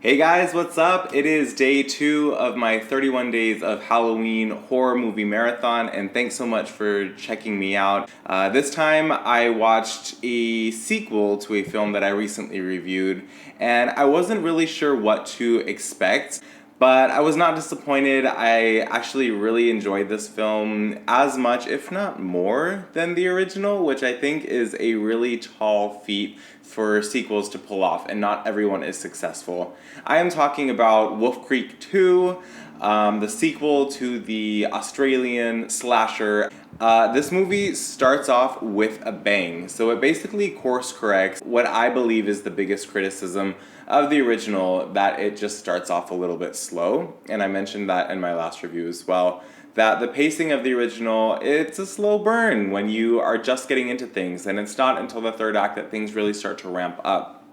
Hey guys, what's up? It is day 2 of my 31 days of Halloween horror movie marathon, and thanks so much for checking me out. This time I watched a sequel to a film that I recently reviewed, and I wasn't really sure what to expect. But I was not disappointed. I actually really enjoyed this film as much, if not more, than the original, which I think is a really tall feat for sequels to pull off, and not everyone is successful. I am talking about Wolf Creek 2, the sequel to the Australian slasher. This movie starts off with a bang, so it basically course corrects what I believe is the biggest criticism of the original, that it just starts off a little bit slow, and I mentioned that in my last review as well, that the pacing of the original, it's a slow burn when you are just getting into things, and it's not until the third act that things really start to ramp up.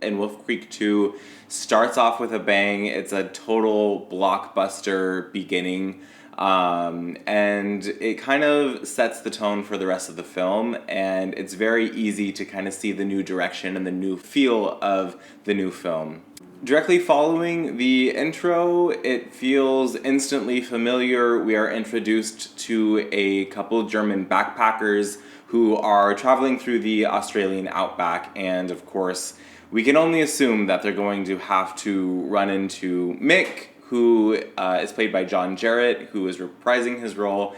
And Wolf Creek 2 starts off with a bang. It's a total blockbuster beginning. And it kind of sets the tone for the rest of the film, and it's very easy to kind of see the new direction and the new feel of the new film. Directly following the intro, it feels instantly familiar. We are introduced to a couple German backpackers who are traveling through the Australian outback, and of course, we can only assume that they're going to have to run into Mick, who is played by John Jarrett, who is reprising his role.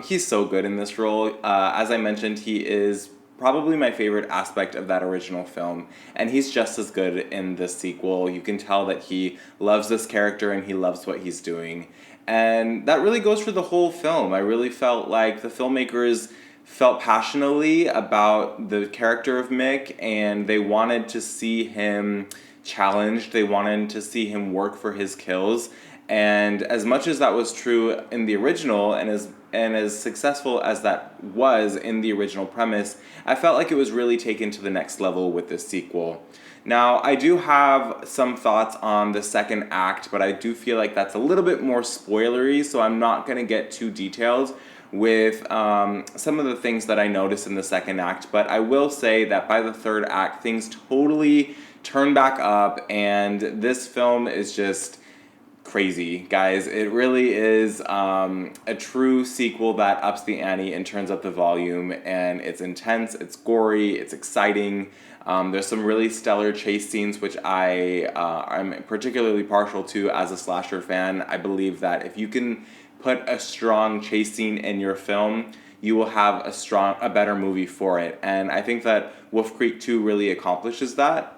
He's so good in this role. As I mentioned, he is probably my favorite aspect of that original film, and he's just as good in this sequel. You can tell that he loves this character and he loves what he's doing. And that really goes for the whole film. I really felt like the filmmakers felt passionately about the character of Mick, and they wanted to see him challenged. They wanted to see him work for his kills. And as much as that was true in the original, and as successful as that was in the original premise, I felt like it was really taken to the next level with this sequel. Now, I do have some thoughts on the second act, but I do feel like that's a little bit more spoilery, so I'm not going to get too detailed with some of the things that I noticed in the second act. But I will say that by the third act, things totally turn back up, and this film is just crazy, guys. It really is a true sequel that ups the ante and turns up the volume, and it's intense, it's gory, it's exciting. There's some really stellar chase scenes, which I'm particularly partial to as a slasher fan. I believe that if you can put a strong chase scene in your film, you will have a better movie for it. And I think that Wolf Creek 2 really accomplishes that.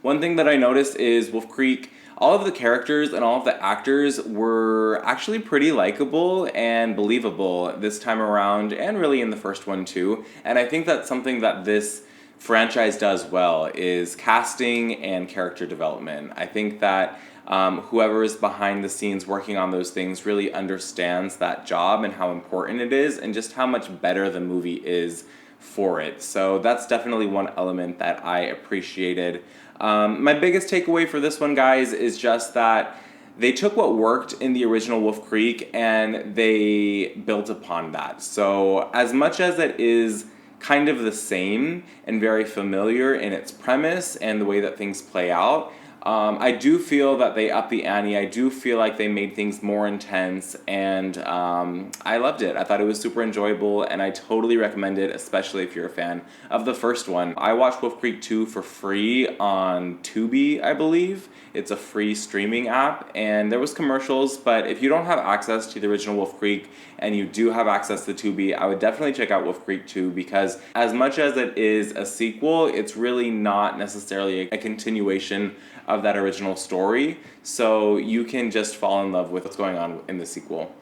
One thing that I noticed is Wolf Creek, all of the characters and all of the actors were actually pretty likable and believable this time around, and really in the first one too. And I think that's something that this franchise does well, is casting and character development. I think that whoever is behind the scenes working on those things really understands that job and how important it is, and just how much better the movie is for it. So that's definitely one element that I appreciated. My biggest takeaway for this one, guys, is just that they took what worked in the original Wolf Creek and they built upon that. So as much as it is kind of the same and very familiar in its premise and the way that things play out, I do feel that they upped the ante. I do feel like they made things more intense, and I loved it. I thought it was super enjoyable, and I totally recommend it, especially if you're a fan of the first one. I watched Wolf Creek 2 for free on Tubi, I believe. It's a free streaming app, and there was commercials, but if you don't have access to the original Wolf Creek and you do have access to Tubi, I would definitely check out Wolf Creek 2, because as much as it is a sequel, it's really not necessarily a continuation of that original story, so you can just fall in love with what's going on in the sequel.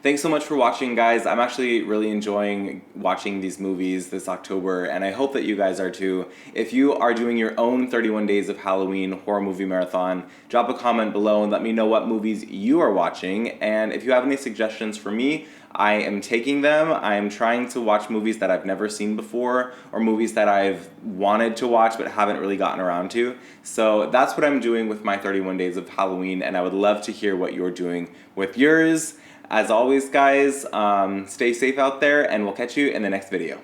Thanks so much for watching, guys. I'm actually really enjoying watching these movies this October, and I hope that you guys are too. If you are doing your own 31 Days of Halloween horror movie marathon, drop a comment below and let me know what movies you are watching, and if you have any suggestions for me, I am taking them. I am trying to watch movies that I've never seen before, or movies that I've wanted to watch but haven't really gotten around to. So that's what I'm doing with my 31 Days of Halloween, and I would love to hear what you're doing with yours. As always, guys, stay safe out there, and we'll catch you in the next video.